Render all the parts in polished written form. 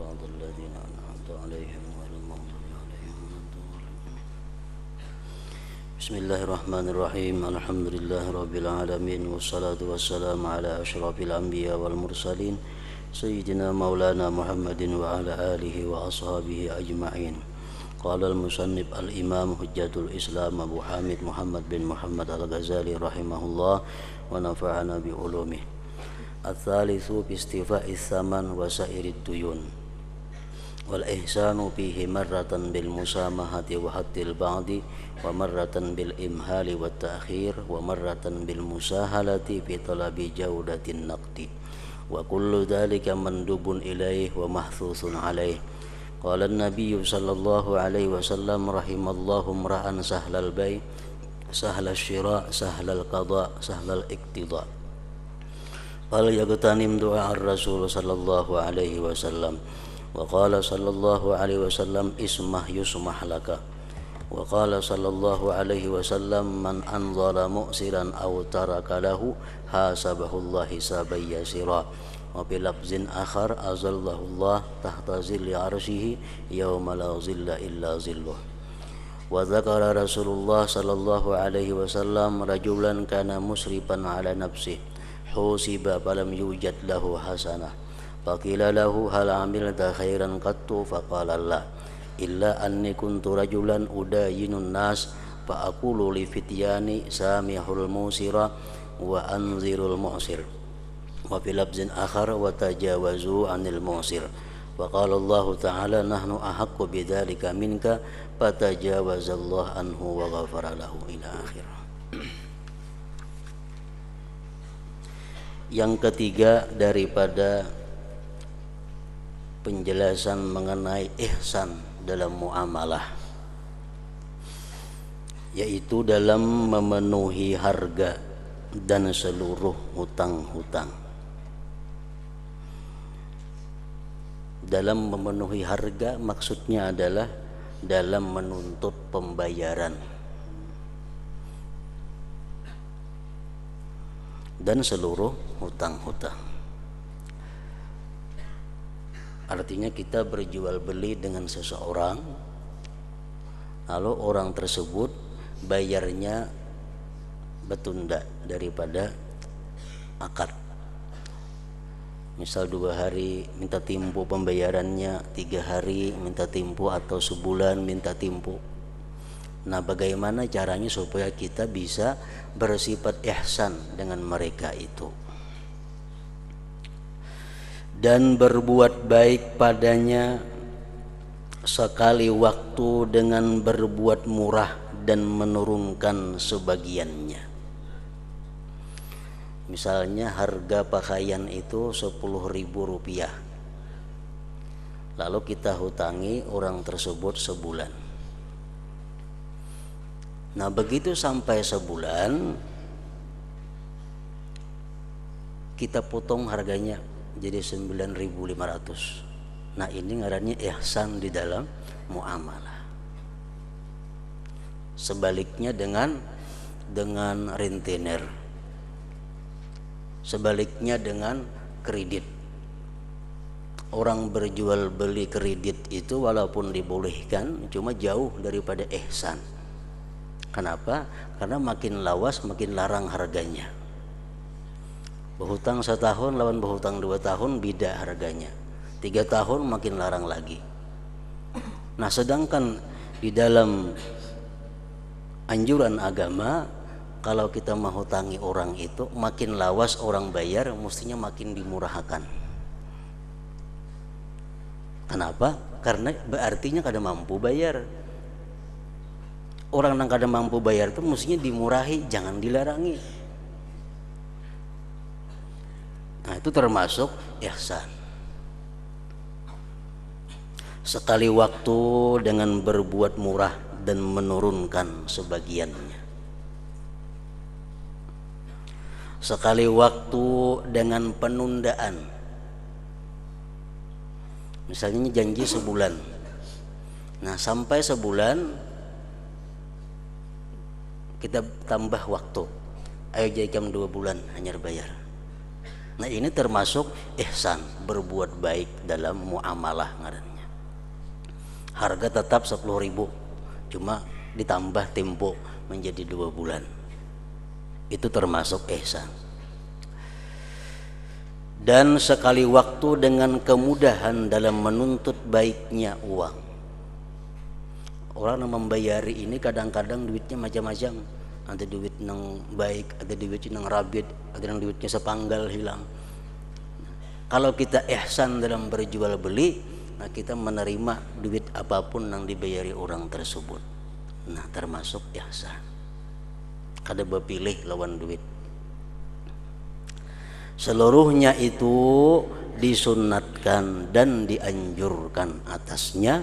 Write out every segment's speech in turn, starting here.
صراط الذين أنعمت عليهم غير المغضوب عليهم ولا الضالين. بسم الله الرحمن الرحيم. الحمد لله رب العالمين والصلاة والسلام على أشرف الأنبياء والمرسلين سيدنا مولانا محمد وعلى آله وأصحابه أجمعين. قال المصنف الإمام حجة الإسلام أبو حامد محمد بن محمد الغزالي رحمه الله ونفعنا بعلومه. الثالث باستيفاء الثمن وسائر الديون والإحسان فيه مرة بالمسامحة وحد البعض ومرة بالإمهال والتأخير ومرة بالمساهلة في طلب جودة النقد وكل ذلك مندوب إليه ومحثوث عليه. قال النبي صلى الله عليه وسلم رحم الله امرأ سهل البيع سهل الشراء سهل القضاء سهل الاقتضاء. فليغتنم دعاء الرسول صلى الله عليه وسلم. وقال صلى الله عليه وسلم اسمح يسمح لك. وقال صلى الله عليه وسلم من أنظر مؤسرا أو ترك له حاسبه الله حسابا يسيرا. وفي لفظ آخر أظله الله تحت ظل عرشه يوم لا ظل إلا ظله. وذكر رسول الله صلى الله عليه وسلم رجلا كان مسرفا على نفسه حوسب فلم يوجد له حسنة فقيل له هل عملت خيرا قط فقال لا إلا أني كنت رجلا أداين الناس فأقول لفتياني سامحوا الموسر وأنذروا المعسر. وفي لفظ آخر وتجاوزوا عن المعسر. وقال الله تعالى نحن أحق بذلك منك فتجاوز الله عنه وغفر له إلى آخره. Yang ketiga daripada penjelasan mengenai ihsan dalam muamalah, yaitu dalam memenuhi harga dan seluruh hutang-hutang. Dalam memenuhi harga maksudnya adalah dalam menuntut pembayaran dan seluruh hutang-hutang. Artinya kita berjual beli dengan seseorang, lalu orang tersebut bayarnya bertunda daripada akad. Misal 2 hari minta tempo pembayarannya, 3 hari minta tempo, atau sebulan minta tempo. Nah, bagaimana caranya supaya kita bisa bersifat ihsan dengan mereka itu dan berbuat baik padanya sekali waktu dengan berbuat murah dan menurunkan sebagiannya. Misalnya harga pakaian itu 10.000 rupiah, lalu kita hutangi orang tersebut sebulan. Nah, begitu sampai sebulan kita potong harganya jadi 9.500. Nah, ini ngarannya ihsan di dalam muamalah. Sebaliknya dengan rentenir, sebaliknya dengan kredit. Orang berjual beli kredit itu walaupun dibolehkan, cuma jauh daripada ihsan. Kenapa? Karena makin lawas makin larang harganya. Berhutang 1 tahun lawan berhutang 2 tahun beda harganya. 3 tahun makin larang lagi. Nah, sedangkan di dalam anjuran agama, kalau kita menghutangi orang itu, makin lawas orang bayar, mestinya makin dimurahkan. Kenapa? Karena berartinya kada mampu bayar. Orang yang kada mampu bayar itu mestinya dimurahi, jangan dilarangi. Nah, itu termasuk ihsan. Sekali waktu dengan berbuat murah dan menurunkan sebagiannya. Sekali waktu dengan penundaan. Misalnya janji sebulan. Nah, sampai sebulan kita tambah waktu. Ayo jadi jam 2 bulan hanya bayar. Nah ini termasuk ihsan, berbuat baik dalam muamalah ngarannya. Harga tetap 10.000, cuma ditambah tempo menjadi 2 bulan. Itu termasuk ihsan. Dan sekali waktu dengan kemudahan dalam menuntut baiknya uang. Orang yang membayari ini kadang-kadang duitnya macam-macam. Ada duit yang baik, ada duit yang rabit, ada yang duitnya sepanggal hilang. Kalau kita ihsan dalam berjual beli, nah kita menerima duit apapun yang dibayari orang tersebut. Nah termasuk ihsan. Kada berpilih lawan duit. Seluruhnya itu disunatkan dan dianjurkan atasnya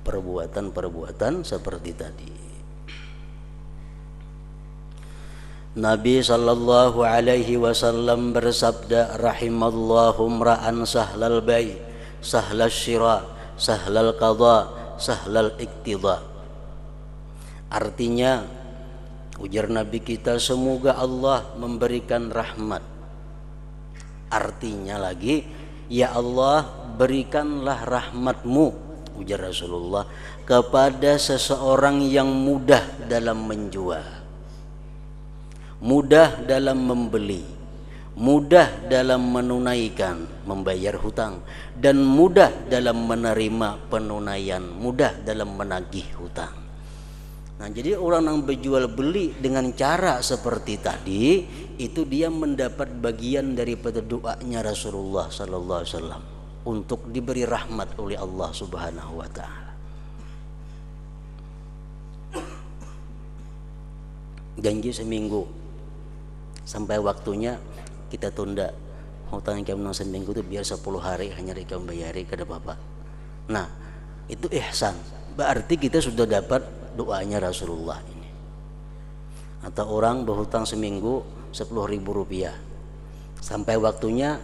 perbuatan-perbuatan seperti tadi. Nabi sallallahu alaihi wasallam bersabda, rahimallahu mra'an sahlal bai, sahlal syira, sahlal qada, sahlal iktidha. Artinya, ujar Nabi kita, semoga Allah memberikan rahmat. Artinya lagi, ya Allah berikanlah rahmatmu, ujar Rasulullah, kepada seseorang yang mudah dalam menjual, mudah dalam membeli, mudah dalam menunaikan, membayar hutang, dan mudah dalam menerima penunaian, mudah dalam menagih hutang. Nah, jadi orang yang berjual beli dengan cara seperti tadi, itu dia mendapat bagian daripada doanya Rasulullah sallallahu alaihi wasallam untuk diberi rahmat oleh Allah Subhanahu wa taala. Janji seminggu, sampai waktunya kita tunda hutang yang kamu seminggu itu biar 10 hari hanya kamu bayari kada apa-apa. Nah itu ihsan, berarti kita sudah dapat doanya Rasulullah ini. Atau orang berhutang seminggu 10.000 rupiah, sampai waktunya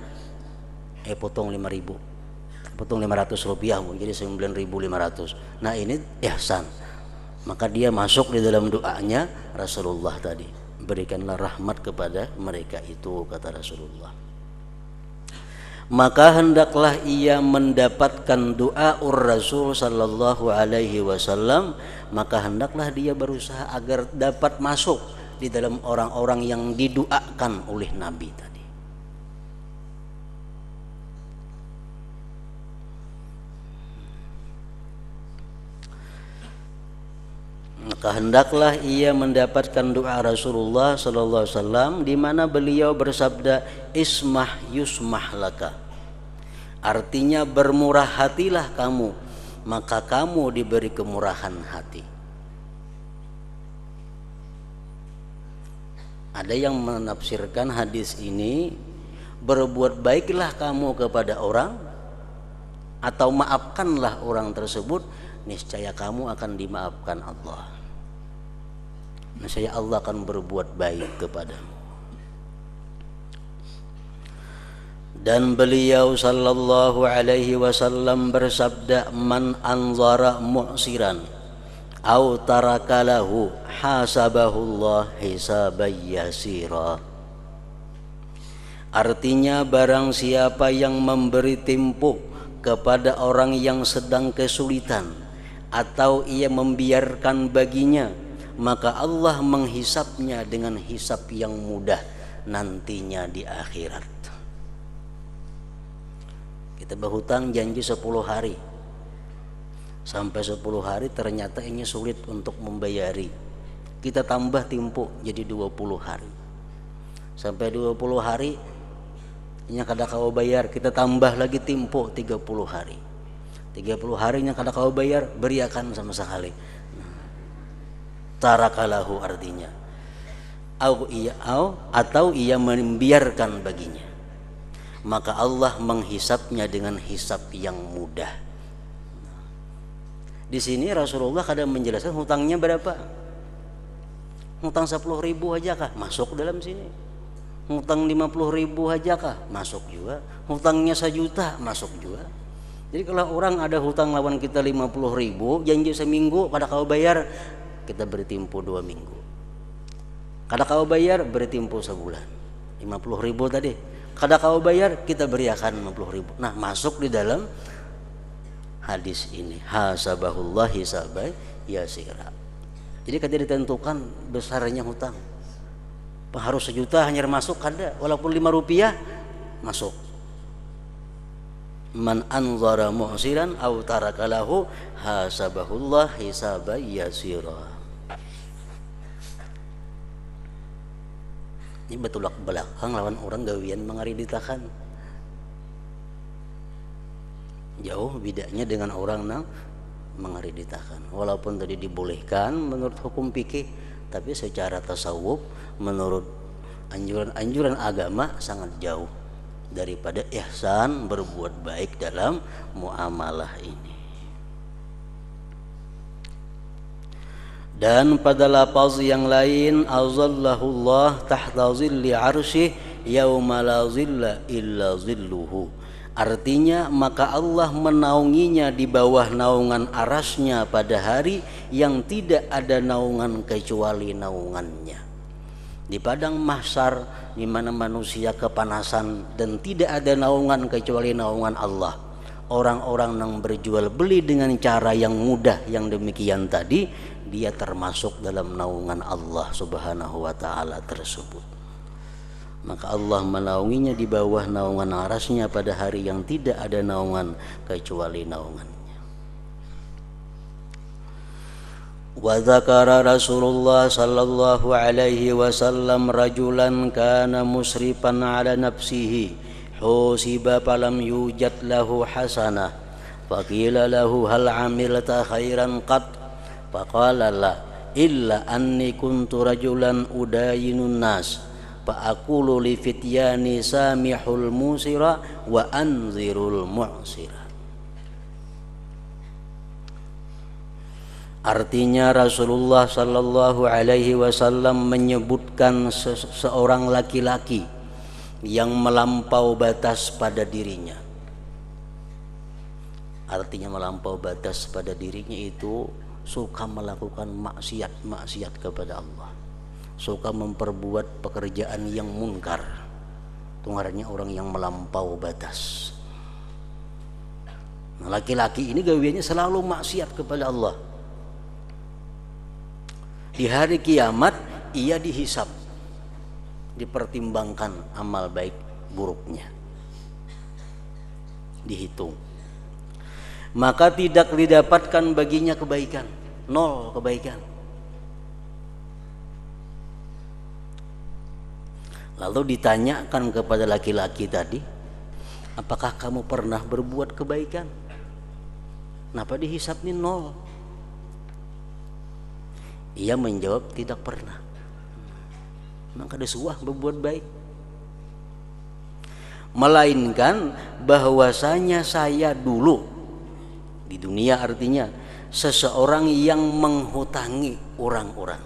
potong 5.000, potong 500 rupiah jadi 9.500. Nah ini ihsan, maka dia masuk di dalam doanya Rasulullah tadi, berikanlah rahmat kepada mereka itu, kata Rasulullah. Maka hendaklah ia mendapatkan doa Rasul sallallahu alaihi wasallam, maka hendaklah dia berusaha agar dapat masuk di dalam orang-orang yang didoakan oleh Nabi tadi. Maka hendaklah ia mendapatkan doa Rasulullah sallallahu alaihi wasallam di mana beliau bersabda, ismah yusmah laka. Artinya bermurah hatilah kamu, maka kamu diberi kemurahan hati. Ada yang menafsirkan hadis ini, berbuat baiklah kamu kepada orang atau maafkanlah orang tersebut, niscaya kamu akan dimaafkan Allah. Niscaya Allah akan berbuat baik kepadamu. Dan beliau sallallahu alaihi wasallam bersabda, man anzara mu'siran au tarakalahu hasabahullah hisaban yasira. Artinya barang siapa yang memberi tempo kepada orang yang sedang kesulitan atau ia membiarkan baginya, maka Allah menghisapnya dengan hisap yang mudah nantinya di akhirat. Kita berhutang janji 10 hari, sampai 10 hari ternyata ini sulit untuk membayari, kita tambah tempo jadi 20 hari. Sampai 20 hari nya kada kau bayar, kita tambah lagi tempo 30 hari. 30 harinya kada kau bayar, beriakan sama sekali. Tarakalahu artinya atau ia membiarkan baginya, maka Allah menghisapnya dengan hisap yang mudah. Di sini Rasulullah kadang menjelaskan hutangnya berapa. Hutang 10.000 aja kah? Masuk dalam sini. Hutang 50.000 aja kah? Masuk juga. Hutangnya 1 juta masuk juga. Jadi kalau orang ada hutang lawan kita 50.000, janji seminggu kada kau bayar, kita beri tempo 2 minggu. Kada kau bayar, beri tempo sebulan. 50.000 tadi Kada kau bayar, kita beriakan 50.000. Nah, masuk di dalam hadis ini, hasabahullah hisabai yasira. Jadi kada ditentukan besarnya hutang. Harus 1 juta hanya masuk kada, walaupun 5 rupiah masuk. Man anzara mu'siran aw taraka lahu hasabahullah hisabai yasira. Ini betulak belakang lawan orang gawian mengariditakan. Jauh bedanya dengan orang nang mengariditakan. Walaupun tadi dibolehkan menurut hukum fikih, tapi secara tasawuf menurut anjuran-anjuran agama sangat jauh daripada ihsan, berbuat baik dalam muamalah ini. Dan pada lafaz yang lain, azallahullah tahta zilli arsyih yauma la zilla illa zilluhu. Artinya maka Allah menaunginya di bawah naungan arasnya pada hari yang tidak ada naungan kecuali naungannya. Di padang mahsyar di mana manusia kepanasan dan tidak ada naungan kecuali naungan Allah. Orang-orang yang berjual beli dengan cara yang mudah yang demikian tadi, dia termasuk dalam naungan Allah Subhanahu wa ta'ala tersebut. Maka Allah menaunginya di bawah naungan arasnya pada hari yang tidak ada naungan kecuali naungannya. Wa dzakara Rasulullah sallallahu alaihi wasallam rajulan kana musrifan ala nafsihi husiba falam yujad lahu hasanah faqila lahu hal amilta khairan qad faqala la illa anni kuntu rajulan udayinun nas fa aqulu li fityani samihul musira wa anzirul mu'sira. Artinya Rasulullah sallallahu alaihi wasallam menyebutkan seorang laki-laki yang melampau batas pada dirinya. Artinya melampau batas pada dirinya itu suka melakukan maksiat kepada Allah, suka memperbuat pekerjaan yang munkar. Itu ngarannya orang yang melampau batas. Nah, laki-laki ini gawiannya selalu maksiat kepada Allah. Di hari kiamat ia dihisab, dipertimbangkan amal baik buruknya, dihitung. Maka tidak didapatkan baginya kebaikan, 0 kebaikan. Lalu ditanyakan kepada laki-laki tadi, apakah kamu pernah berbuat kebaikan? Kenapa dihisab nih 0? Ia menjawab tidak pernah. Maka disuah berbuat baik. Melainkan bahwasanya saya dulu di dunia, artinya seseorang yang menghutangi orang-orang.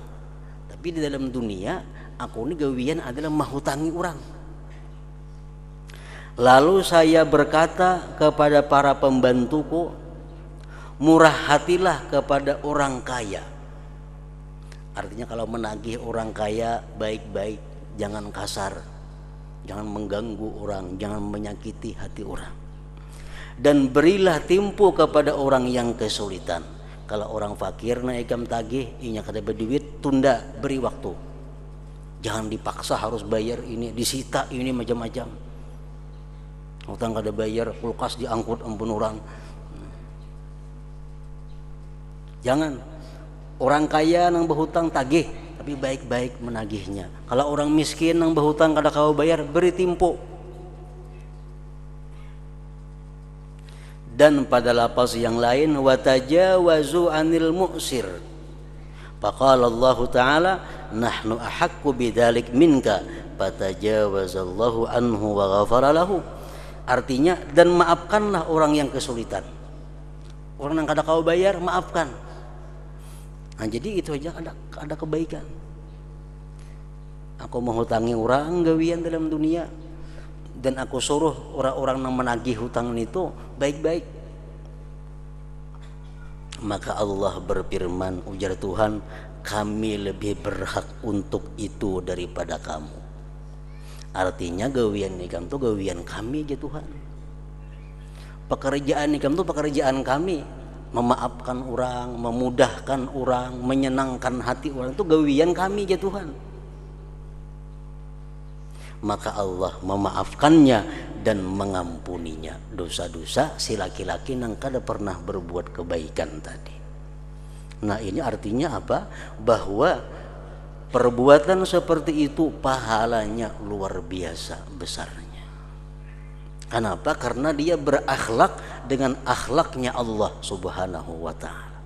Tapi di dalam dunia aku ini gawian adalah menghutangi orang. Lalu saya berkata kepada para pembantuku, murah hatilah kepada orang kaya. Artinya kalau menagih orang kaya baik-baik, jangan kasar, jangan mengganggu orang, jangan menyakiti hati orang. Dan berilah tempo kepada orang yang kesulitan. Kalau orang fakir naikam tagih, inya kada berduit, tunda, beri waktu. Jangan dipaksa harus bayar ini, disita ini macam-macam. Utang kada bayar, kulkas diangkut ampun orang. Jangan. Orang kaya nang berhutang tagih, tapi baik-baik menagihnya. Kalau orang miskin nang berhutang kada kau bayar, beri tempo. Dan pada lafaz yang lain, wa tajawazu anil mu'sir. Faqala Allah Ta'ala, nahnu ahaqqu bidzalik minka, fatajawazallahu anhu wa ghafara lahu. Artinya, dan maafkanlah orang yang kesulitan. Orang yang kada kau bayar, maafkan. Nah, jadi itu aja ada kebaikan. Aku menghutangi orang gawian dalam dunia, dan aku suruh orang-orang yang menagih hutang itu baik-baik. Maka Allah berfirman, ujar Tuhan, kami lebih berhak untuk itu daripada kamu. Artinya gawian ikam tuh gawian kami ya Tuhan. Pekerjaan ikam tuh pekerjaan kami. Memaafkan orang, memudahkan orang, menyenangkan hati orang itu gawian kami ya Tuhan. Maka Allah memaafkannya dan mengampuninya dosa-dosa si laki-laki yang kada pernah berbuat kebaikan tadi. Nah ini artinya apa? Bahwa perbuatan seperti itu pahalanya luar biasa besarnya. Kenapa? Karena dia berakhlak dengan akhlaknya Allah Subhanahu wa ta'ala.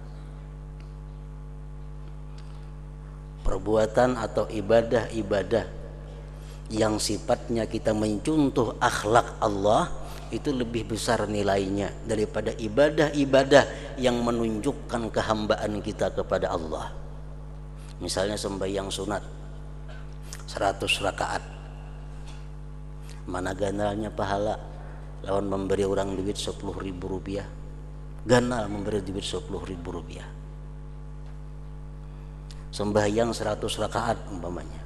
Perbuatan atau ibadah-ibadah yang sifatnya kita mencontoh akhlak Allah itu lebih besar nilainya daripada ibadah-ibadah yang menunjukkan kehambaan kita kepada Allah. Misalnya sembahyang sunat 100 rakaat, mana ganalnya pahala lawan memberi orang duit 10.000 rupiah, ganal memberi duit 10.000 rupiah. Sembahyang 100 rakaat umpamanya,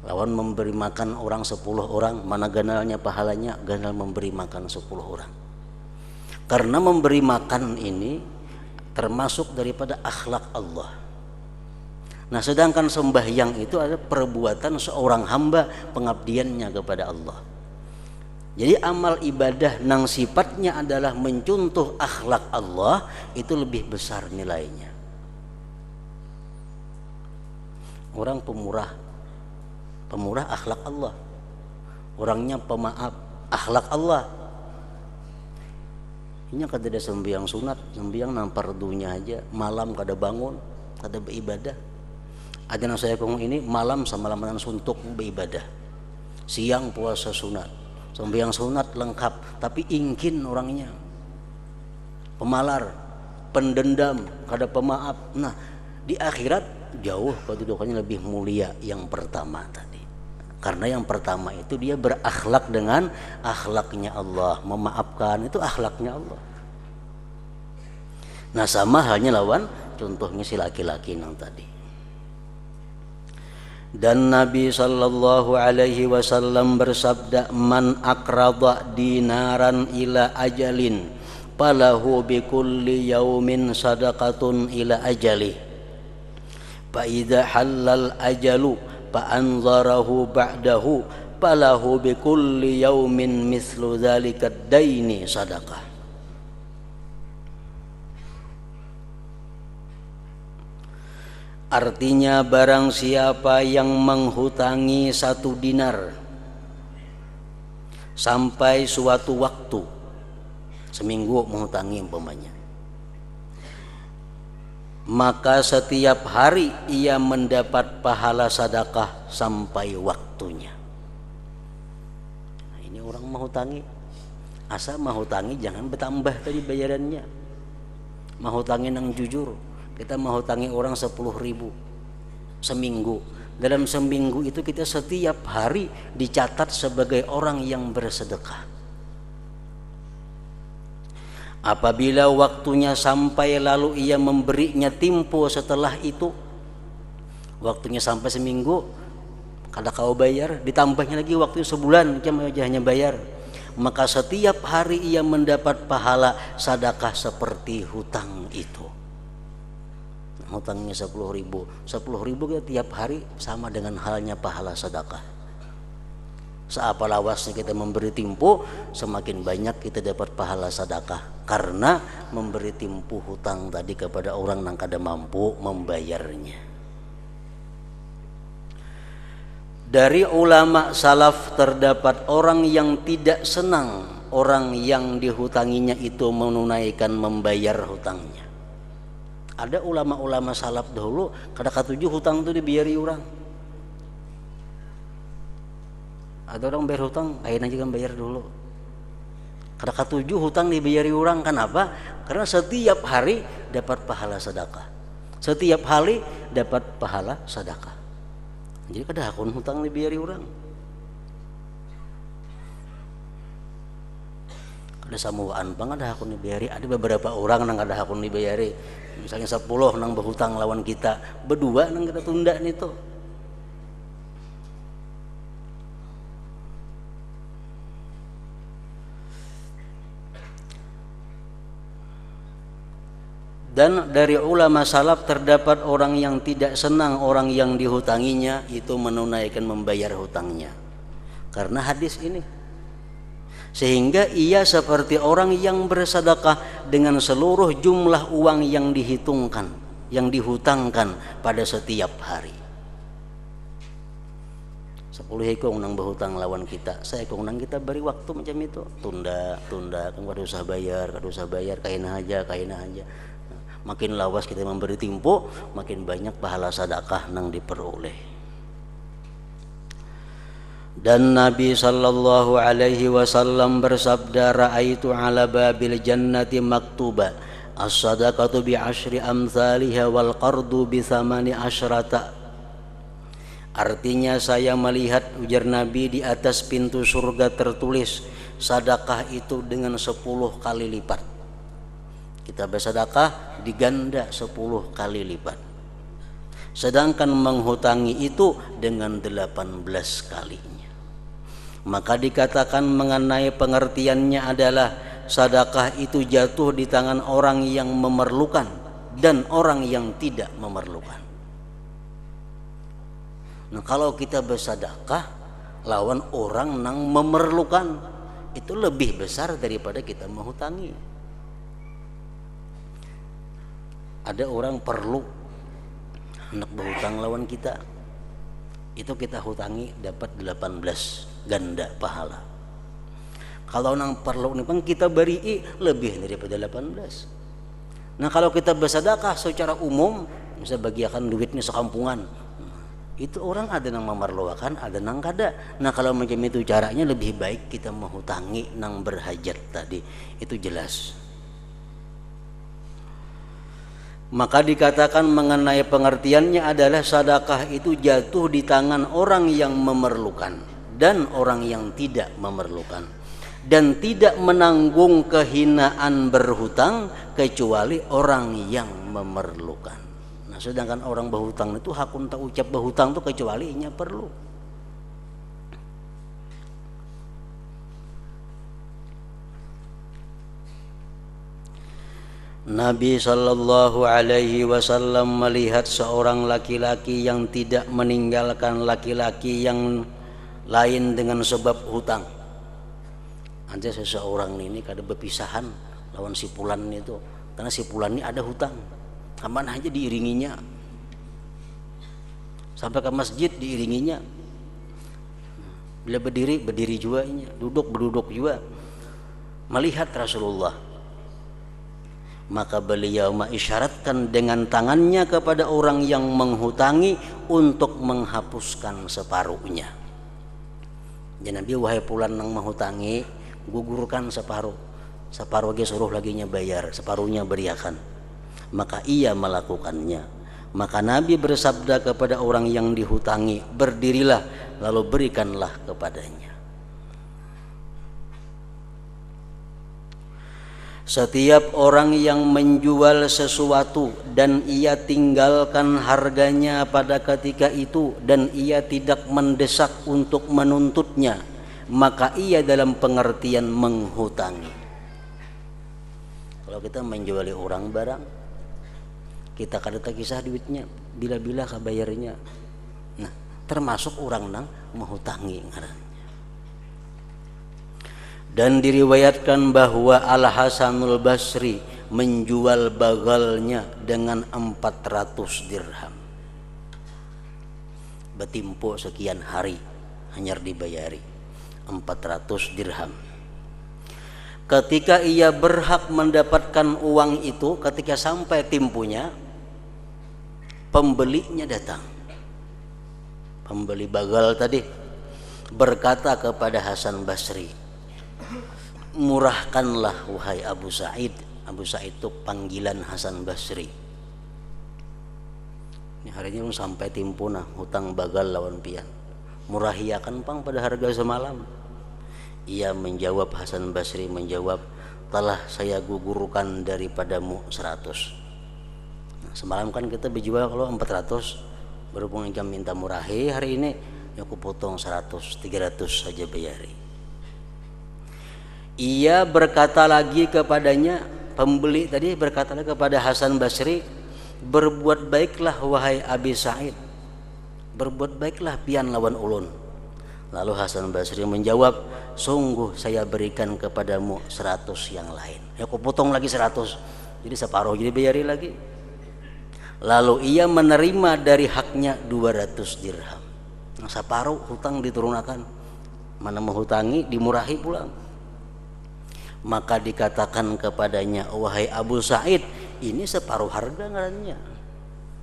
lawan memberi makan orang 10 orang, mana ganalnya pahalanya? Ganal memberi makan 10 orang. Karena memberi makan ini termasuk daripada akhlak Allah. Nah sedangkan sembahyang itu adalah perbuatan seorang hamba pengabdiannya kepada Allah. Jadi amal ibadah nang sifatnya adalah mencontoh akhlak Allah itu lebih besar nilainya. Orang pemurah akhlak Allah. Orangnya pemaaf akhlak Allah. Ini kada ada sembahyang sunat, sembahyang nang pardunya aja, malam kada bangun, kada beribadah. Ada yang saya kong ini malam sama lamanan suntuk beribadah, siang puasa sunat, sembahyang sunat lengkap, tapi ingkin orangnya, pemalar, pendendam, kada pemaaf. Nah di akhirat jauh kedudukannya lebih mulia yang pertama tadi. Karena yang pertama itu dia berakhlak dengan akhlaknya Allah, memaafkan itu akhlaknya Allah. Nah sama halnya lawan contohnya si laki-laki yang tadi. Dan Nabi sallallahu alaihi wasallam bersabda, man akrada dinaran ila ajalin falahu bikulli yaumin sadaqatun ila ajali fa idza halal ajalu fa anzarahu ba'dahu falahu bikulli yaumin mislu dzalika daini sadaqah. Artinya barang siapa yang menghutangi 1 dinar sampai suatu waktu, seminggu menghutangi umpamanya, maka setiap hari ia mendapat pahala sedekah sampai waktunya. Nah, ini orang menghutangi, asa menghutangi jangan bertambah tadi bayarannya. Menghutangi nang jujur. Kita menghutangi orang 10.000 seminggu. Dalam seminggu itu kita setiap hari dicatat sebagai orang yang bersedekah. Apabila waktunya sampai lalu ia memberinya tempo setelah itu, waktunya sampai seminggu, kada kau bayar, ditambahnya lagi waktu sebulan hanya bayar, maka setiap hari ia mendapat pahala sedekah seperti hutang itu. Hutangnya 10.000 kita tiap hari sama dengan halnya pahala sedekah. Seapa lawasnya kita memberi tempo, semakin banyak kita dapat pahala sedekah, karena memberi tempo hutang tadi kepada orang yang kada mampu membayarnya. Dari ulama salaf terdapat orang yang tidak senang orang yang dihutanginya itu menunaikan membayar hutangnya. Ada ulama-ulama salaf dahulu kada katuju hutang itu dibiari orang. Ada orang bayar hutang, ayeuna juga bayar dulu. Kada katuju hutang dibiari orang, kenapa? Karena setiap hari dapat pahala sedekah. Setiap hari dapat pahala sedekah. Jadi kada hakun hutang dibiari orang. Kada samuaan pang ada hakun dibayari. Ada beberapa orang nang kada hakun dibayari. Misalnya 10 nang berhutang lawan kita, berdua nang kita tunda nito. Dan dari ulama salaf terdapat orang yang tidak senang orang yang dihutanginya itu menunaikan membayar hutangnya. Karena hadis ini. Sehingga ia seperti orang yang bersedekah dengan seluruh jumlah uang yang dihitungkan, yang dihutangkan pada setiap hari. 10 ekor nang berhutang lawan kita, saya nang kita beri waktu macam itu, tunda, kan kada usah bayar, kain aja. Makin lawas kita memberi tempo, makin banyak pahala sedekah nang diperoleh. Dan Nabi sallallahu alaihi wasallam bersabda, ra'aitu ala babil jannati maktuba as-sadaqatu bi 10 amsalha wal qardu bi 18. Artinya saya melihat, ujar Nabi, di atas pintu surga tertulis sedekah itu dengan 10 kali lipat. Kita bersedekah diganda 10 kali lipat. Sedangkan menghutangi itu dengan 18 kalinya. Maka dikatakan mengenai pengertiannya adalah sedekah itu jatuh di tangan orang yang memerlukan dan orang yang tidak memerlukan. Nah, kalau kita bersedekah lawan orang yang memerlukan, itu lebih besar daripada kita menghutangi. Ada orang perlu hendak berhutang lawan kita, itu kita hutangi dapat 18 ganda pahala. Kalau nang perlu nih bang kita beri lebih daripada 18. Nah, kalau kita bersedekah secara umum, bisa bagikan duitnya sekampungan, itu orang ada yang memerlukan, ada yang kada. Nah, kalau macam itu caranya lebih baik kita menghutangi nang berhajat tadi, itu jelas. Maka dikatakan mengenai pengertiannya adalah sedekah itu jatuh di tangan orang yang memerlukan dan orang yang tidak memerlukan, dan tidak menanggung kehinaan berhutang kecuali orang yang memerlukan. Nah, sedangkan orang berhutang itu hakun tak ucap berhutang itu kecuali inya perlu. Nabi sallallahu alaihi wasallam melihat seorang laki-laki yang tidak meninggalkan laki-laki yang lain dengan sebab hutang. Ada seseorang ini kada berpisahan lawan si fulan itu, karena si fulan ini ada hutang. Kapan aja diiringinya, sampai ke masjid diiringinya. Bila berdiri juga, duduk juga. Melihat Rasulullah, maka beliau mengisyaratkan dengan tangannya kepada orang yang menghutangi untuk menghapuskan separuhnya. Jadi Nabi, wahai fulan nang menghutangi, gugurkan separuh lagi suruh laginya bayar, separuhnya beriakan. Maka ia melakukannya. Maka Nabi bersabda kepada orang yang dihutangi, berdirilah lalu berikanlah kepadanya. Setiap orang yang menjual sesuatu dan ia tinggalkan harganya pada ketika itu dan ia tidak mendesak untuk menuntutnya, maka ia dalam pengertian menghutangi. Kalau kita menjuali orang barang, kita kada tak kisah duitnya, bila-bila kabayarnya. Nah, termasuk orang nang menghutangi ngarannya. Dan diriwayatkan bahwa Al-Hasanul Basri menjual bagalnya dengan 400 dirham. Betimpo sekian hari hanya dibayari 400 dirham. Ketika ia berhak mendapatkan uang itu, ketika sampai timpunya, pembelinya datang. Pembeli bagal tadi berkata kepada Hasan Basri, murahkanlah wahai Abu Sa'id. Abu Sa'id itu panggilan Hasan Basri. Ini hari ini sampai timpuna hutang bagal lawan pian. Murahiakan pang pada harga semalam. Ia menjawab, Hasan Basri menjawab, telah saya gugurkan daripadamu 100. Nah, semalam kan kita berjual kalau 400, berhubung jam minta murahi, hari ini aku potong 100, 300 saja bayari. Ia berkata lagi kepadanya, pembeli tadi berkata kepada Hasan Basri, berbuat baiklah wahai Abi Sa'id, berbuat baiklah pian lawan ulun. Lalu Hasan Basri menjawab, sungguh saya berikan kepadamu 100 yang lain. Ya aku potong lagi 100, jadi separuh jadi bayari lagi. Lalu ia menerima dari haknya 200 dirham. Nah, separuh hutang diturunkan, mana menghutangi dimurahi pulang. Maka dikatakan kepadanya, wahai Abu Sa'id, ini separuh harga ngarannya.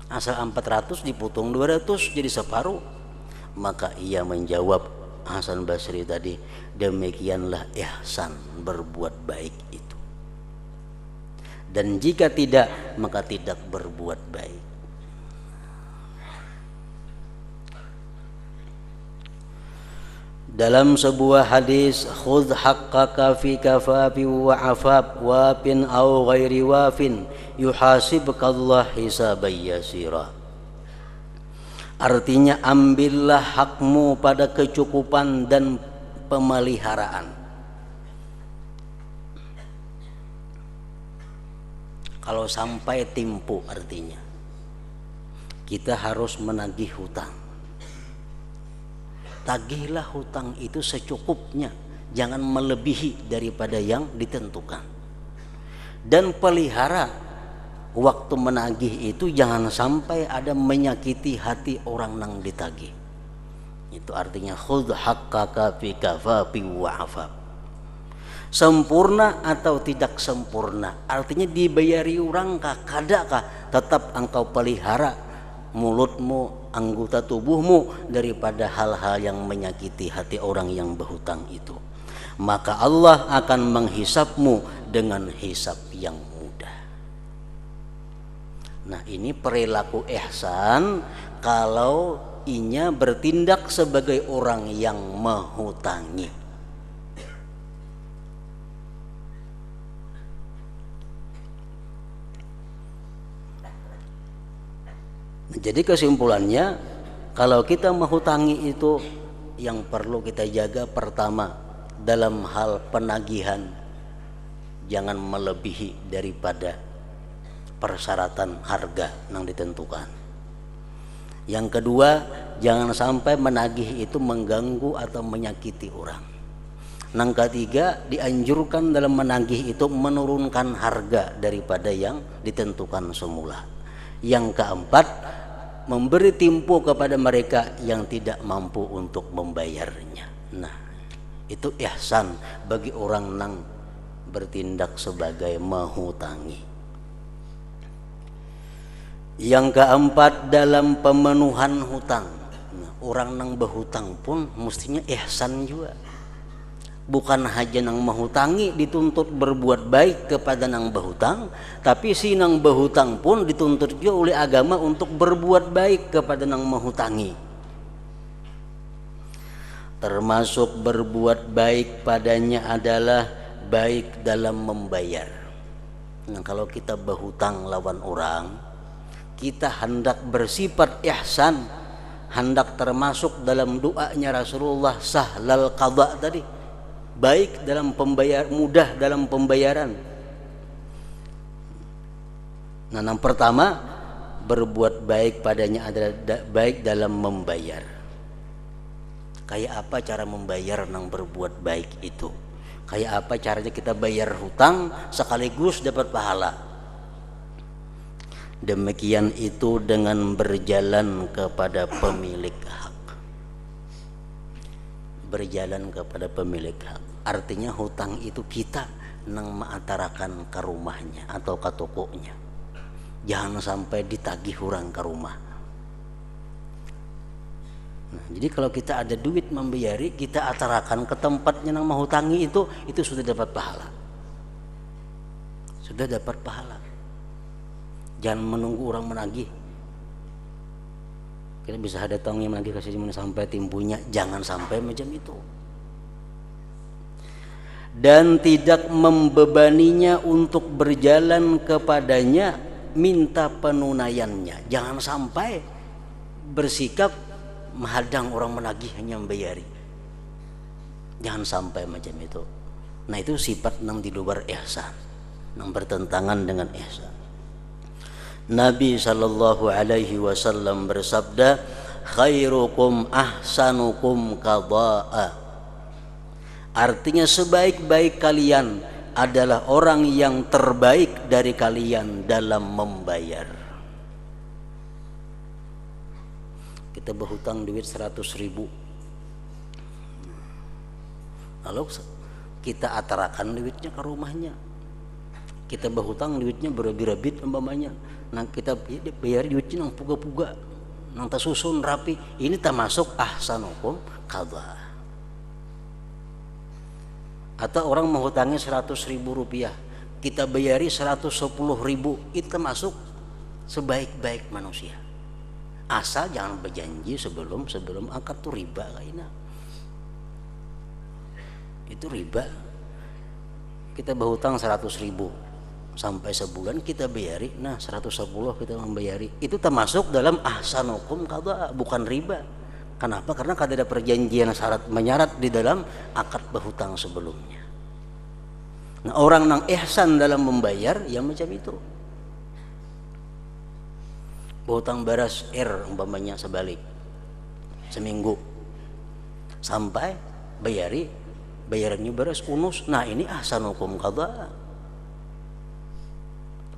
Asal 400 dipotong 200 jadi separuh. Maka ia menjawab, Hasan Basri tadi, demikianlah ihsan, berbuat baik itu. Dan jika tidak, maka tidak berbuat baik. Dalam sebuah hadis, khudh haqqaka fi kafafi wa afab wafin au ghairi wafin yuhasibkallah hisaban yasira. Artinya, ambillah hakmu pada kecukupan dan pemeliharaan. Kalau sampai timpu, artinya kita harus menagih hutang. Tagihlah hutang itu secukupnya, jangan melebihi daripada yang ditentukan. Dan pelihara waktu menagih itu, jangan sampai ada menyakiti hati orang nang ditagih. Itu artinya khudh haqqaka fi kafafi wa afab. Sempurna atau tidak sempurna, artinya dibayari orang kah, kada kah, tetap engkau pelihara mulutmu, anggota tubuhmu daripada hal-hal yang menyakiti hati orang yang berhutang itu. Maka Allah akan menghisapmu dengan hisap yang mudah. Nah, ini perilaku ihsan kalau inya bertindak sebagai orang yang menghutangi. Jadi kesimpulannya, kalau kita menghutangi itu, yang perlu kita jaga pertama dalam hal penagihan, jangan melebihi daripada persyaratan harga yang ditentukan. Yang kedua, jangan sampai menagih itu mengganggu atau menyakiti orang. Yang ketiga, dianjurkan dalam menagih itu menurunkan harga daripada yang ditentukan semula. Yang keempat, memberi timpu kepada mereka yang tidak mampu untuk membayarnya. Nah, itu ihsan bagi orang yang bertindak sebagai menghutangi. Yang keempat, dalam pemenuhan hutang. Nah, orang yang berhutang pun mestinya ihsan juga. Bukan hanya nang menghutangi dituntut berbuat baik kepada nang berhutang, tapi si nang berhutang pun dituntut juga oleh agama untuk berbuat baik kepada nang menghutangi. Termasuk berbuat baik padanya adalah baik dalam membayar. Nah, kalau kita berhutang lawan orang, kita hendak bersifat ihsan, hendak termasuk dalam doanya Rasulullah sahlal qada tadi, baik dalam pembayar, mudah dalam pembayaran. Nah, yang pertama, berbuat baik padanya adalah baik dalam membayar. Kayak apa cara membayar nang berbuat baik itu? Kayak apa caranya kita bayar hutang sekaligus dapat pahala? Demikian itu dengan berjalan kepada pemilik hak. Berjalan kepada pemilik hak, artinya hutang itu kita nang mengantarakan ke rumahnya atau ke tokonya. Jangan sampai ditagih orang ke rumah. Nah, jadi kalau kita ada duit membayari, kita atarakan ke tempatnya nang menghutangi itu sudah dapat pahala. Sudah dapat pahala. Jangan menunggu orang menagih. Kita bisa ada tanggung lagi kasih dimana sampai timbunya, jangan sampai macam itu. Dan tidak membebaninya untuk berjalan kepadanya, minta penunaiannya. Jangan sampai bersikap menghadang orang menagih hanya membayari. Jangan sampai macam itu. Nah, itu sifat nang di luar ihsan. yang bertentangan dengan ihsan. Nabi sallallahu alaihi wasallam bersabda, khairukum ahsanukum qada'a. Artinya sebaik-baik kalian adalah orang yang terbaik dari kalian dalam membayar. Kita berhutang duit 100.000, lalu kita atarakan duitnya ke rumahnya. Kita berhutang duitnya berabit-rabit umpamanya, nah kita bayar duitnya nang puga-puga, nang tasusun rapi. Ini termasuk ahsanukum qada. Atau orang menghutangi 100.000 rupiah, kita bayari 110.000, itu termasuk sebaik-baik manusia. Asal jangan berjanji sebelum akad, tuh riba kayaknya. Itu riba. Kita berhutang 100.000 sampai sebulan kita bayari, nah 110 kita membayari, itu termasuk dalam ahsanukum qada, bukan riba. Kenapa? Karena kada ada perjanjian syarat menyarat di dalam akad berhutang sebelumnya. Nah, orang nang ihsan dalam membayar yang macam itu. Berhutang beras umpamanya sebalik seminggu sampai bayarannya beras unus. Nah, ini ahsanukum qada.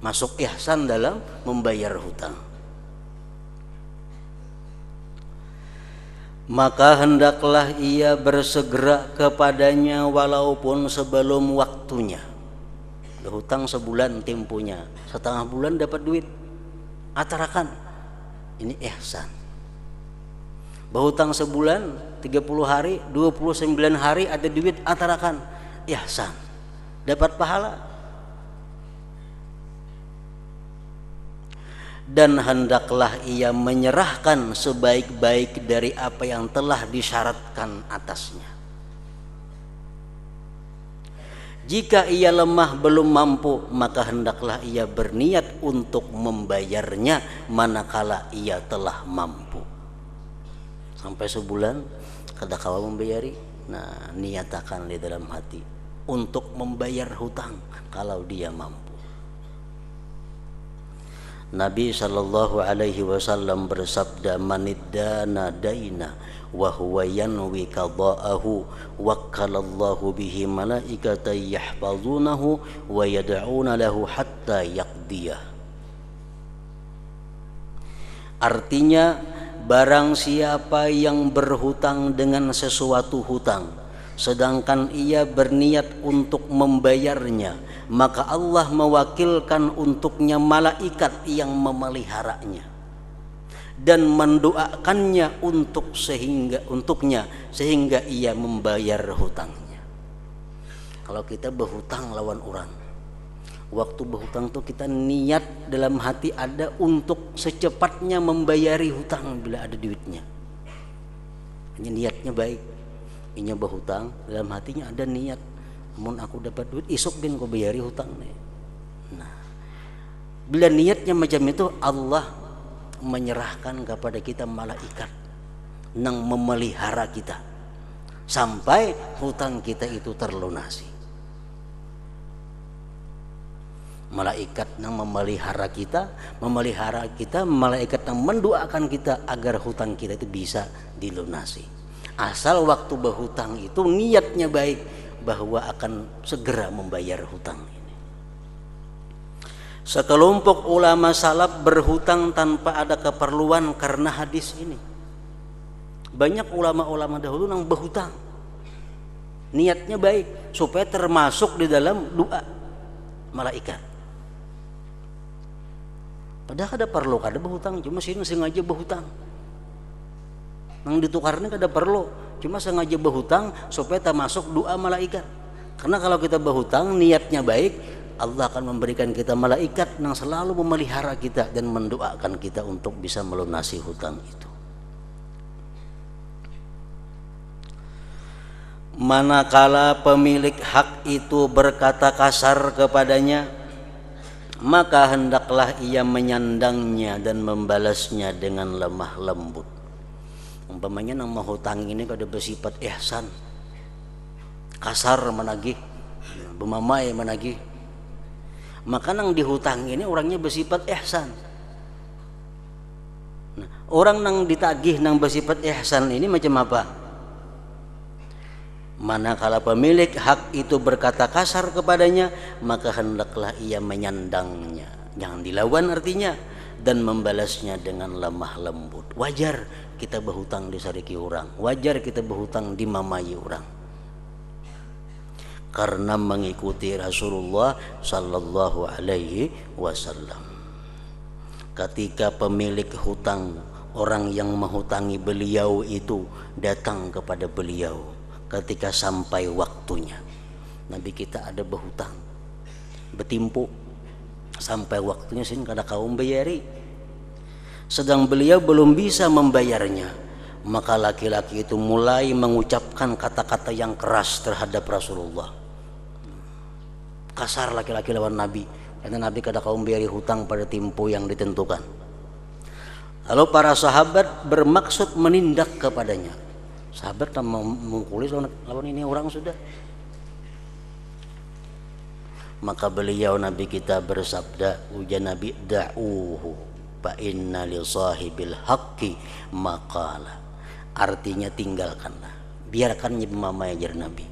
Masuk ihsan dalam membayar hutang. Maka hendaklah ia bersegera kepadanya walaupun sebelum waktunya. Berhutang sebulan temponya, setengah bulan dapat duit, atarakan. Ini ihsan. Berhutang sebulan, 30 hari, 29 hari ada duit, atarakan. Ihsan. Dapat pahala. Dan hendaklah ia menyerahkan sebaik-baik dari apa yang telah disyaratkan atasnya. Jika ia lemah belum mampu, maka hendaklah ia berniat untuk membayarnya manakala ia telah mampu. Sampai sebulan kada kawa membayari, nah niatakan di dalam hati untuk membayar hutang kalau dia mampu. Nabi sallallahu alaihi wasallam bersabda, maniddana daina wa huwa yanwi qada'ahu wakkalallahu bihi malaikatan yahfazunahu wa yad'una lahu hatta yaqdiyah. Artinya, barang siapa yang berhutang dengan sesuatu hutang sedangkan ia berniat untuk membayarnya, maka Allah mewakilkan untuknya malaikat yang memeliharanya dan mendoakannya sehingga ia membayar hutangnya. Kalau kita berhutang lawan orang, waktu berhutang tuh kita niat dalam hati ada untuk secepatnya membayari hutang bila ada duitnya. Hanya niatnya baik. Inya berhutang, dalam hatinya ada niat, mun aku dapat duit isuk bin ko bayari hutang nih. Nah, bila niatnya macam itu, Allah menyerahkan kepada kita malaikat yang memelihara kita sampai hutang kita itu terlunasi. Malaikat yang memelihara kita, malaikat yang mendoakan kita agar hutang kita itu bisa dilunasi. Asal waktu berhutang itu niatnya baik bahwa akan segera membayar hutang ini. Sekelompok ulama salaf berhutang tanpa ada keperluan karena hadis ini. Banyak ulama-ulama dahulu yang berhutang, niatnya baik supaya termasuk di dalam doa malaikat. Padahal ada perlu kada berhutang, cuma sini sengaja berhutang. Yang ditukarnya kada perlu, cuma sengaja berhutang supaya termasuk doa malaikat. Karena kalau kita berhutang niatnya baik, Allah akan memberikan kita malaikat yang selalu memelihara kita dan mendoakan kita untuk bisa melunasi hutang itu. Manakala pemilik hak itu berkata kasar kepadanya, maka hendaklah ia menyandangnya dan membalasnya dengan lemah lembut. Umpamanya nama hutang ini kada bersifat ihsan, kasar menagih, bemamai menagih, maka nang dihutang ini orangnya bersifat ihsan. Nah, orang nang ditagih nang bersifat ihsan ini macam apa? Manakala pemilik hak itu berkata kasar kepadanya, maka hendaklah ia menyandangnya, jangan dilawan artinya, dan membalasnya dengan lemah lembut. Wajar kita berhutang disariki orang, wajar kita berhutang dimamai orang, karena mengikuti Rasulullah sallallahu alaihi wasallam. Ketika pemilik hutang, orang yang menghutangi beliau itu datang kepada beliau ketika sampai waktunya. Nabi kita ada berhutang, bertimpu sampai waktunya sini kada kaum bayari. Sedang beliau belum bisa membayarnya, maka laki-laki itu mulai mengucapkan kata-kata yang keras terhadap Rasulullah. Kasar laki-laki lawan Nabi, karena Nabi kada kaum bayari hutang pada tempo yang ditentukan. Lalu para sahabat bermaksud menindak kepadanya. Sahabat memukuli lawan ini orang sudah. Maka beliau Nabi kita bersabda, ujar Nabi, da'uhu fa inna li sahibil haqqi maqala. Artinya tinggalkanlah, biarkan nyemamai ajar Nabi,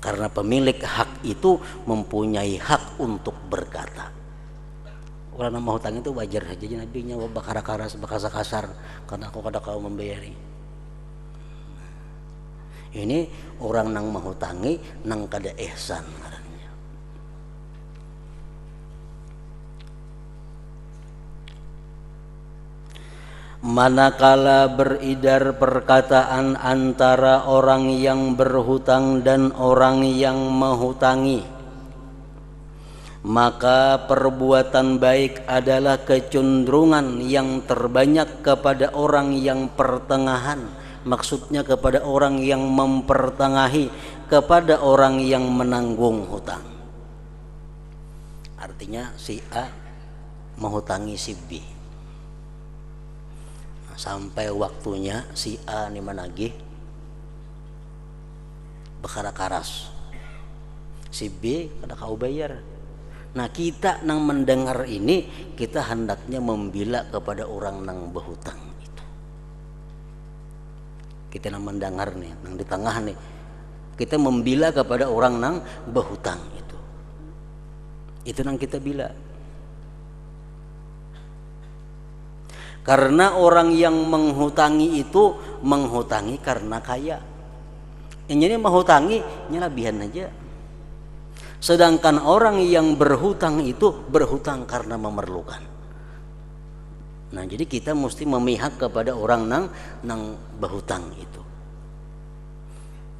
karena pemilik hak itu mempunyai hak untuk berkata. Orang yang mau hutang itu wajar saja Nabi nya bakara karas bakasa kasar karena aku kada kau membayari. Ini orang nang menghutangi nang kada ihsan ngarannya. Manakala beredar perkataan antara orang yang berhutang dan orang yang menghutangi, maka perbuatan baik adalah kecenderungan yang terbanyak kepada orang yang pertengahan. Maksudnya kepada orang yang mempertengahi, kepada orang yang menanggung hutang. Artinya si A menghutangi si B. Nah, sampai waktunya si A ini menagih, bakara karas. Si B kada kau bayar. Nah kita nang mendengar ini, kita hendaknya membela kepada orang nang berhutang. Kita nang mendengar nih, nang di tengah nih, kita membela kepada orang nang berhutang itu nang kita bila. Karena orang yang menghutangi itu menghutangi karena kaya, ini menghutangi nyelabihan aja. Sedangkan orang yang berhutang itu berhutang karena memerlukan. Nah jadi kita mesti memihak kepada orang nang berhutang itu.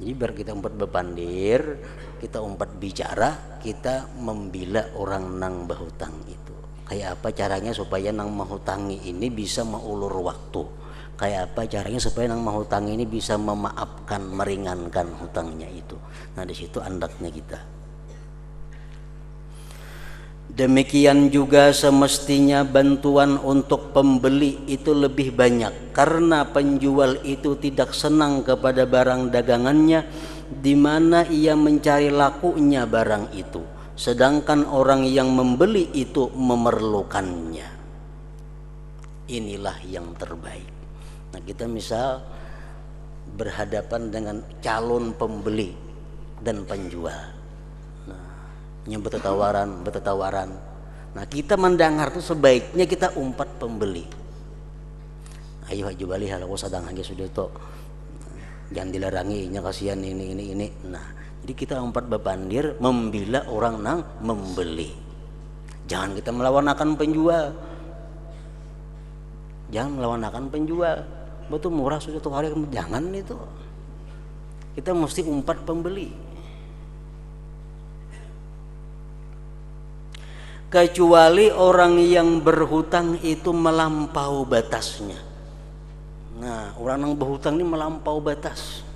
Jadi biar kita umpat berpandir, kita umpat bicara, kita membela orang nang berhutang itu. Kayak apa caranya supaya nang menghutangi ini bisa mengulur waktu? Kayak apa caranya supaya nang menghutangi ini bisa memaafkan, meringankan hutangnya itu? Nah di situ andaknya kita. Demikian juga semestinya bantuan untuk pembeli itu lebih banyak, karena penjual itu tidak senang kepada barang dagangannya di mana ia mencari lakunya barang itu, sedangkan orang yang membeli itu memerlukannya. Inilah yang terbaik. Nah kita misal berhadapan dengan calon pembeli dan penjual, yang bertawaran. Nah kita mendengar tuh sebaiknya kita umpat pembeli. Ayo haji bali halaku sadang hanya sudah to, jangan dilarangi, nya kasihan ini. Nah jadi kita umpat bepandir membela orang nang membeli. Jangan kita melawan penjual. Jangan melawan penjual. Betul murah sudah tuh hari, jangan itu. Kita mesti umpat pembeli. Kecuali orang yang berhutang itu melampau batasnya. Nah, orang yang berhutang ini melampau batas.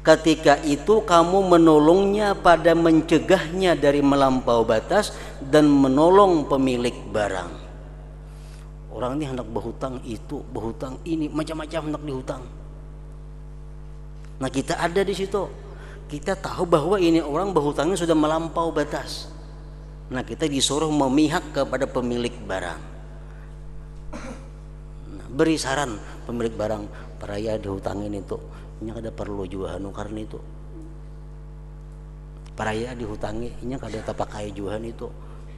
Ketika itu kamu menolongnya pada mencegahnya dari melampau batas dan menolong pemilik barang. Orang ini hendak berhutang itu, berhutang ini, macam-macam hendak dihutang. Nah, kita ada di situ. Kita tahu bahwa ini orang berhutangnya sudah melampau batas. Nah, kita disuruh memihak kepada pemilik barang. Nah, beri saran pemilik barang, peraya dihutangin itu, nya kada perlu juga anu karena itu. Peraya dihutangi, nya kada tapakai juhan itu.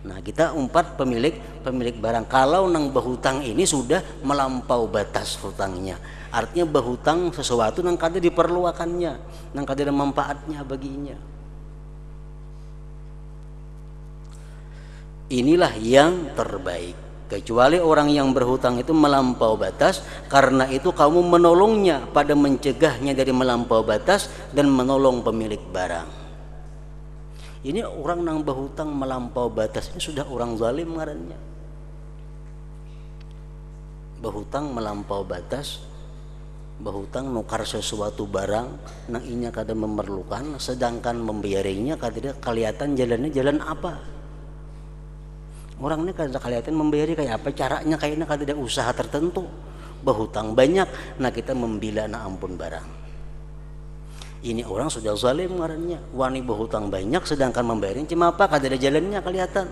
Nah, kita umpat pemilik barang, kalau nang berhutang ini sudah melampau batas hutangnya, artinya berhutang sesuatu nang kada diperluakannya, nang kada ada manfaatnya baginya. Inilah yang terbaik. Kecuali orang yang berhutang itu melampau batas, karena itu kamu menolongnya pada mencegahnya dari melampau batas dan menolong pemilik barang. Ini orang nang berhutang melampau batas ini sudah orang zalim ngarannya. Berhutang melampau batas, berhutang nukar sesuatu barang nang inya kada memerlukan, sedangkan membayarinya kada kelihatan jalannya jalan apa. Orang ini kada kelihatan membayari kayak apa caranya, kayaknya kada ada usaha tertentu. Berhutang banyak, nah kita membila na ampun barang. Ini orang sudah zalim ngarannya, wani berhutang banyak sedangkan membayarin cuma apa, kada ada jalannya kelihatan.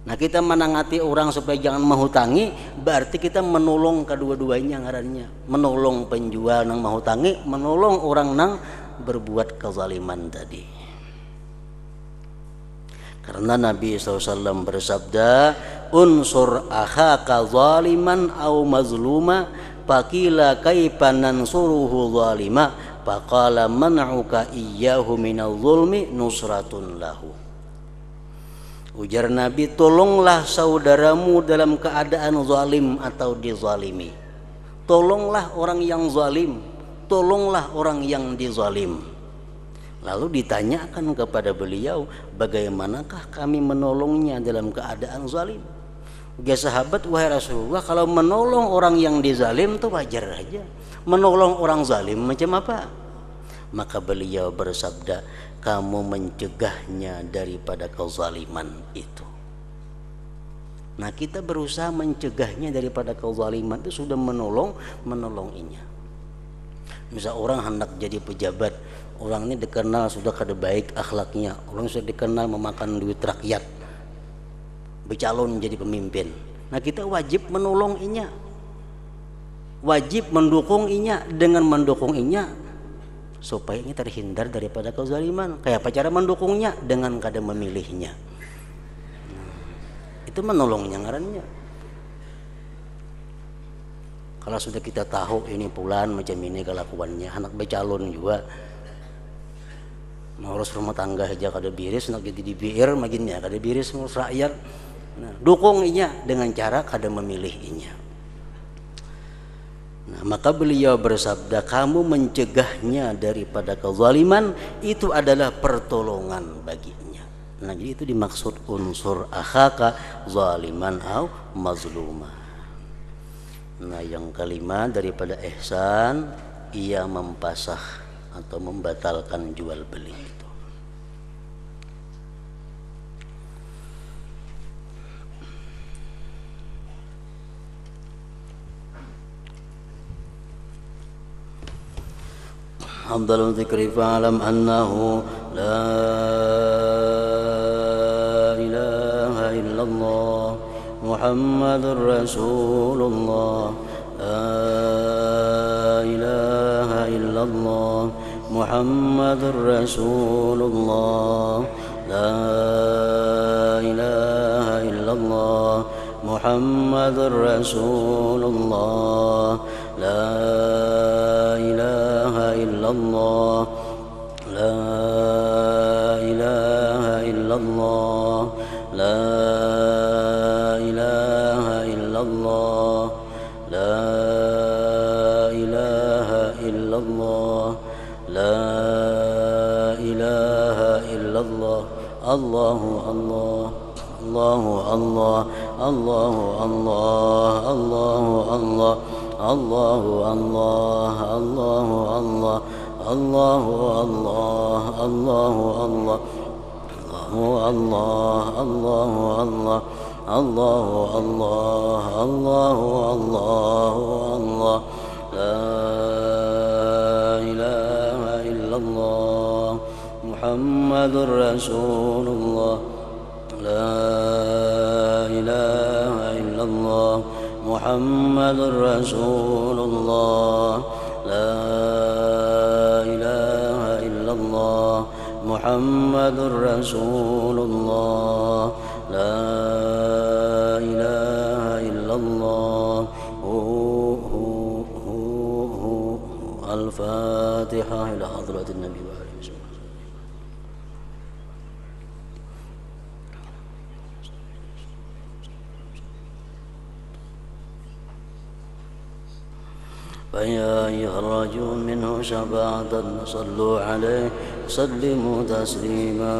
Nah, kita menangati orang supaya jangan menghutangi, berarti kita menolong kedua-duanya ngarannya, menolong penjual nang menghutangi, menolong orang nang berbuat kezaliman tadi. Karena Nabi SAW bersabda, unsur akhaka zaliman au mazluma, faqila kaifa nansuruhu zalima, faqala man'uka iyyahu minal zulmi nusratun lahu. Ujar Nabi, tolonglah saudaramu dalam keadaan zalim atau dizalimi. Tolonglah orang yang zalim, tolonglah orang yang dizalim. Lalu ditanyakan kepada beliau, bagaimanakah kami menolongnya dalam keadaan zalim? Ya sahabat, wahai Rasulullah, kalau menolong orang yang dizalim itu wajar aja. Menolong orang zalim macam apa? Maka beliau bersabda, kamu mencegahnya daripada kezaliman itu. Nah, kita berusaha mencegahnya daripada kezaliman itu sudah menolonginya. Misal orang hendak jadi pejabat, orang ini dikenal sudah kada baik akhlaknya, orang sudah dikenal memakan duit rakyat, bercalon jadi pemimpin. Nah, kita wajib menolong inya, wajib mendukung inya. Dengan mendukung inya supaya ini terhindar daripada kezaliman. Kayak apa cara mendukungnya? Dengan kada memilihnya. Itu menolongnya ngarannya. Kalau sudah kita tahu ini pulan macam ini kelakuannya, anak becalon juga, ngurus rumah tangga aja kada biris, nak jadi di BR makinnya kada biris ngurus rakyat. Nah, dukung inya dengan cara kada memilih inya. Nah, maka beliau bersabda, kamu mencegahnya daripada kezaliman itu adalah pertolongan baginya. Nah, jadi itu dimaksud unsur akhaka zaliman au mazluma. Nah, yang kelima daripada ihsan, ia mempasah atau membatalkan jual beli itu. Afdalul dzikri fa'lam annahu la ilaha illallah Muhammadur Rasulullah, la ilaha illallah Muhammadur Rasulullah, la ilaha illallah Muhammadur Rasulullah, la ilaha illallah, la ilaha illallah, la ilaha illallah, la ilaha illallah, la ilaha illallah. Allahu Allah, Allahu Allah, Allahu Allah, Allahu Allah, Allahu Allah, Allahu Allah, Allahu Allah, Allahu Allah, Allahu Allah, Allahu Allah, Allahu Allah, Allahu Allah, la ilaha illallah محمد رسول الله لا إله إلا الله محمد رسول الله لا إله إلا الله محمد رسول الله لا إله إلا الله الفاتحة إلى حضرة النبي وآله وسلم. فيا أيها الراجون منه شفاعة صلوا عليه سلموا تسليما.